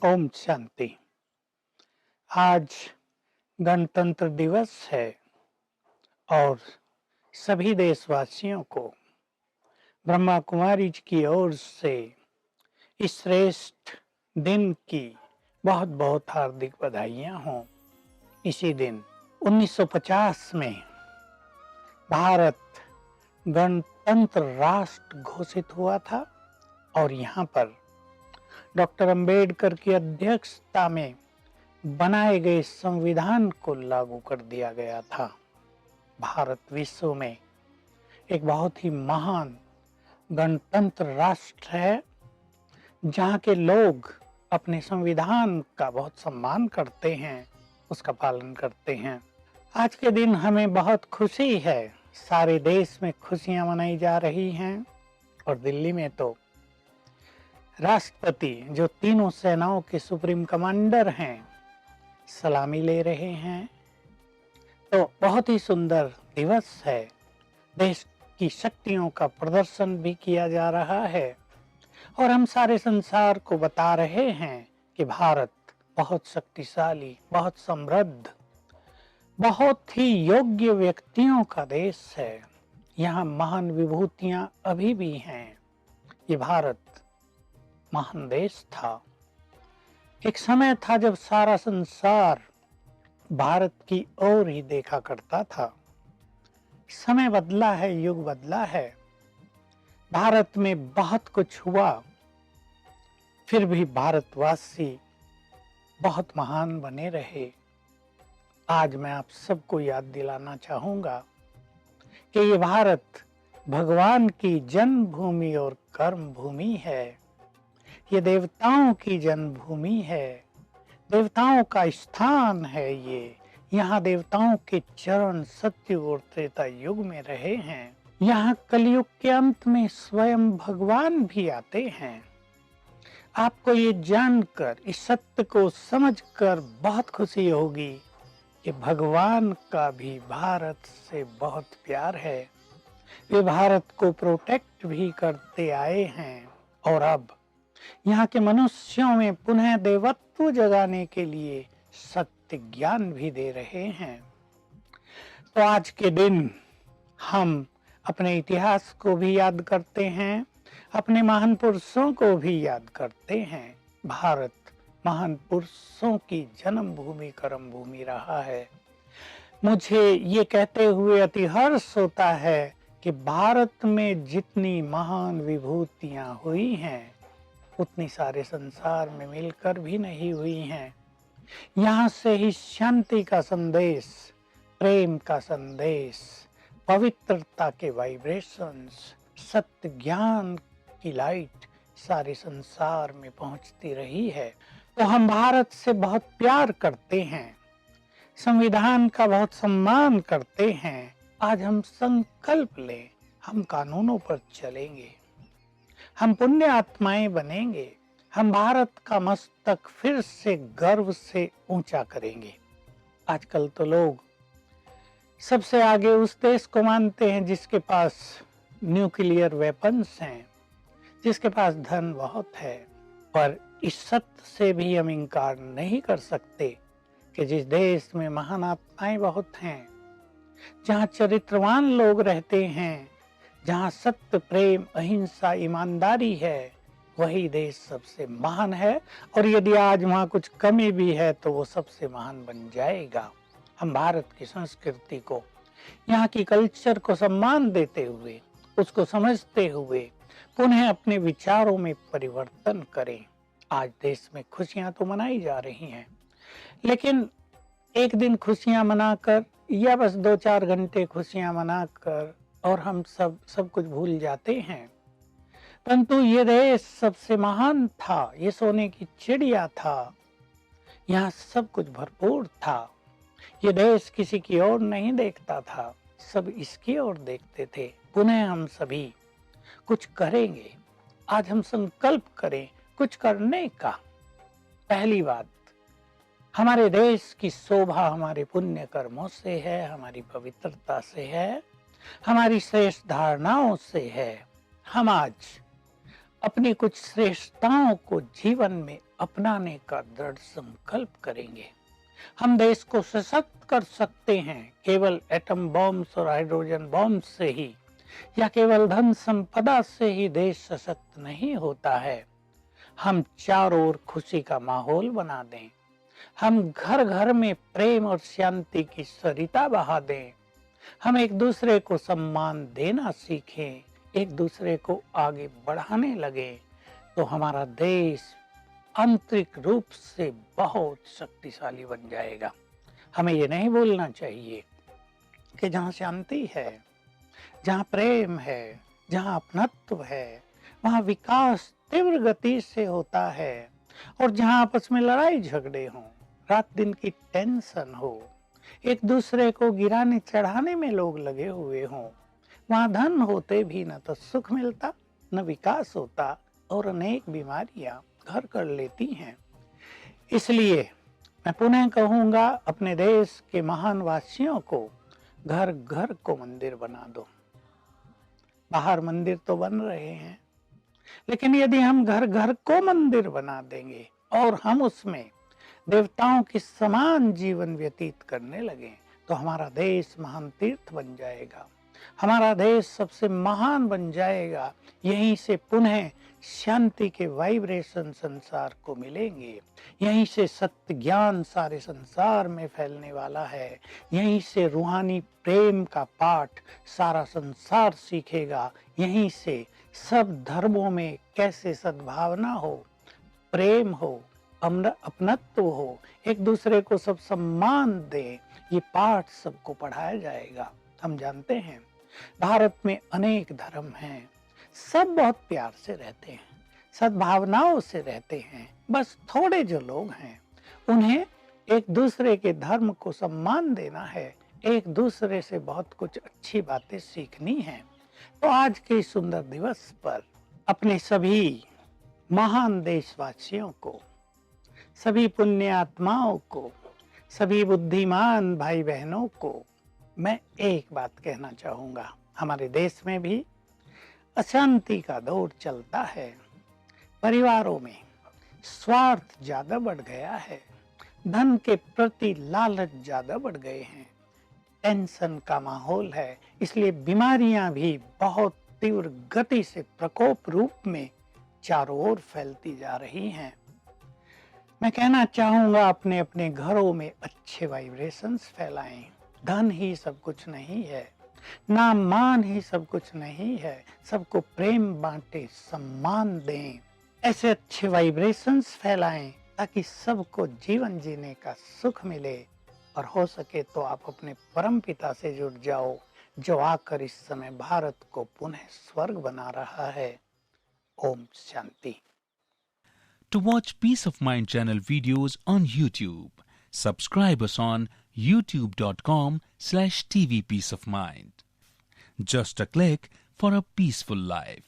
ओम शांति। आज गणतंत्र दिवस है और सभी देशवासियों को ब्रह्मा कुमारी जी की ओर से इस श्रेष्ठ दिन की बहुत बहुत हार्दिक बधाइयाँ हों। इसी दिन 1950 में भारत गणतंत्र राष्ट्र घोषित हुआ था और यहाँ पर डॉक्टर अंबेडकर की अध्यक्षता में बनाए गए संविधान को लागू कर दिया गया था। भारत विश्व में एक बहुत ही महान गणतंत्र राष्ट्र है, जहाँ के लोग अपने संविधान का बहुत सम्मान करते हैं, उसका पालन करते हैं। आज के दिन हमें बहुत खुशी है, सारे देश में खुशियां मनाई जा रही हैं और दिल्ली में तो राष्ट्रपति जो तीनों सेनाओं के सुप्रीम कमांडर हैं सलामी ले रहे हैं। तो बहुत ही सुंदर दिवस है, देश की शक्तियों का प्रदर्शन भी किया जा रहा है और हम सारे संसार को बता रहे हैं कि भारत बहुत शक्तिशाली, बहुत समृद्ध, बहुत ही योग्य व्यक्तियों का देश है। यहाँ महान विभूतियां अभी भी हैं। ये भारत महान देश था। एक समय था जब सारा संसार भारत की ओर ही देखा करता था। समय बदला है, युग बदला है, भारत में बहुत कुछ हुआ, फिर भी भारतवासी बहुत महान बने रहे। आज मैं आप सबको याद दिलाना चाहूंगा कि ये भारत भगवान की जन्मभूमि और कर्म भूमि है। ये देवताओं की जन्मभूमि है, देवताओं का स्थान है। ये यहाँ देवताओं के चरण सत्युग और त्रेता युग में रहे हैं। यहाँ कलयुग के अंत में स्वयं भगवान भी आते हैं। आपको ये जानकर, इस सत्य को समझकर बहुत खुशी होगी कि भगवान का भी भारत से बहुत प्यार है। वे भारत को प्रोटेक्ट भी करते आए हैं और अब यहाँ के मनुष्यों में पुनः देवत्व जगाने के लिए सत्य ज्ञान भी दे रहे हैं। तो आज के दिन हम अपने इतिहास को भी याद करते हैं, अपने महान पुरुषों को भी याद करते हैं। भारत महान पुरुषों की जन्म भूमि, कर्म भूमि रहा है। मुझे ये कहते हुए अति हर्ष होता है कि भारत में जितनी महान विभूतियां हुई हैं उतनी सारे संसार में मिलकर भी नहीं हुई हैं। यहाँ से ही शांति का संदेश, प्रेम का संदेश, पवित्रता के वाइब्रेशंस, सत्य ज्ञान की लाइट सारे संसार में पहुंचती रही है। तो हम भारत से बहुत प्यार करते हैं, संविधान का बहुत सम्मान करते हैं। आज हम संकल्प लें, हम कानूनों पर चलेंगे, हम पुण्य आत्माएं बनेंगे, हम भारत का मस्तक फिर से गर्व से ऊंचा करेंगे। आजकल तो लोग सबसे आगे उस देश को मानते हैं जिसके पास न्यूक्लियर वेपन्स हैं, जिसके पास धन बहुत है। पर इस सत्य से भी हम इनकार नहीं कर सकते कि जिस देश में महान आत्माएं बहुत हैं, जहाँ चरित्रवान लोग रहते हैं, जहाँ सत्य, प्रेम, अहिंसा, ईमानदारी है, वही देश सबसे महान है। और यदि आज वहाँ कुछ कमी भी है तो वो सबसे महान बन जाएगा। हम भारत की संस्कृति को, यहाँ की कल्चर को सम्मान देते हुए, उसको समझते हुए पुनः अपने विचारों में परिवर्तन करें। आज देश में खुशियां तो मनाई जा रही हैं, लेकिन एक दिन खुशियां मनाकर या बस 2-4 घंटे खुशियां मनाकर और हम सब कुछ भूल जाते हैं। परंतु ये देश सबसे महान था, ये सोने की चिड़िया था, यहाँ सब कुछ भरपूर था। ये देश किसी की ओर नहीं देखता था, सब इसकी ओर देखते थे। पुनः हम सभी कुछ करेंगे। आज हम संकल्प करें कुछ करने का। पहली बात, हमारे देश की शोभा हमारे पुण्य कर्मों से है, हमारी पवित्रता से है, हमारी श्रेष्ठ धारणाओं से है। हम आज अपनी कुछ श्रेष्ठताओं को जीवन में अपनाने का दृढ़ संकल्प करेंगे। हम देश को सशक्त कर सकते हैं केवल एटम बॉम्ब्स और हाइड्रोजन बॉम्ब्स से ही, या केवल धन संपदा से ही देश सशक्त नहीं होता है। हम चारों ओर खुशी का माहौल बना दें, हम घर घर में प्रेम और शांति की सरिता बहा दें, हम एक दूसरे को सम्मान देना सीखें, एक दूसरे को आगे बढ़ाने लगे, तो हमारा देश आंतरिक रूप से बहुत शक्तिशाली बन जाएगा। हमें ये नहीं भूलना चाहिए कि जहाँ शांति है, जहाँ प्रेम है, जहाँ अपनत्व है, वहाँ विकास तीव्र गति से होता है। और जहाँ आपस में लड़ाई झगड़े हों, रात दिन की टेंशन हो, एक दूसरे को गिराने चढ़ाने में लोग लगे हुए हों, वहाँ धन होते भी न तो सुख मिलता, न विकास होता, और अनेक बीमारियां घर कर लेती हैं। इसलिए मैं पुनः कहूंगा, अपने देश के महान वासियों को घर घर को मंदिर बना दो। बाहर मंदिर तो बन रहे हैं, लेकिन यदि हम घर घर को मंदिर बना देंगे और हम उसमें देवताओं के समान जीवन व्यतीत करने लगे, तो हमारा देश महान तीर्थ बन जाएगा, हमारा देश सबसे महान बन जाएगा। यहीं से पुनः शांति के वाइब्रेशन संसार को मिलेंगे, यहीं से सत्य ज्ञान सारे संसार में फैलने वाला है, यहीं से रूहानी प्रेम का पाठ सारा संसार सीखेगा, यहीं से सब धर्मों में कैसे सद्भावना हो, प्रेम हो, अपनत्व हो, एक दूसरे को सब सम्मान दे, ये पाठ सबको पढ़ाया जाएगा। हम जानते हैं भारत में अनेक धर्म हैं, सब बहुत प्यार से रहते हैं, सद्भावनाओं से रहते हैं। बस थोड़े जो लोग हैं उन्हें एक दूसरे के धर्म को सम्मान देना है, एक दूसरे से बहुत कुछ अच्छी बातें सीखनी है। तो आज के सुंदर दिवस पर अपने सभी महान देशवासियों को, सभी पुण्य आत्माओं को, सभी बुद्धिमान भाई बहनों को मैं एक बात कहना चाहूँगा। हमारे देश में भी अशांति का दौर चलता है, परिवारों में स्वार्थ ज्यादा बढ़ गया है, धन के प्रति लालच ज्यादा बढ़ गए हैं, टेंशन का माहौल है, इसलिए बीमारियां भी बहुत तीव्र गति से प्रकोप रूप में चारों ओर फैलती जा रही हैं। मैं कहना चाहूँगा, अपने अपने घरों में अच्छे वाइब्रेशंस फैलाएं। धन ही सब कुछ नहीं है, नाम मान ही सब कुछ नहीं है, सबको प्रेम बांटे, सम्मान दें, ऐसे अच्छे वाइब्रेशंस फैलाएं ताकि सबको जीवन जीने का सुख मिले। और हो सके तो आप अपने परम पिता से जुड़ जाओ, जो आकर इस समय भारत को पुनः स्वर्ग बना रहा है। Om Shanti. To watch Peace of Mind channel videos on YouTube, subscribe us on youtube.com/tvpeaceofmind. Just a click for a peaceful life.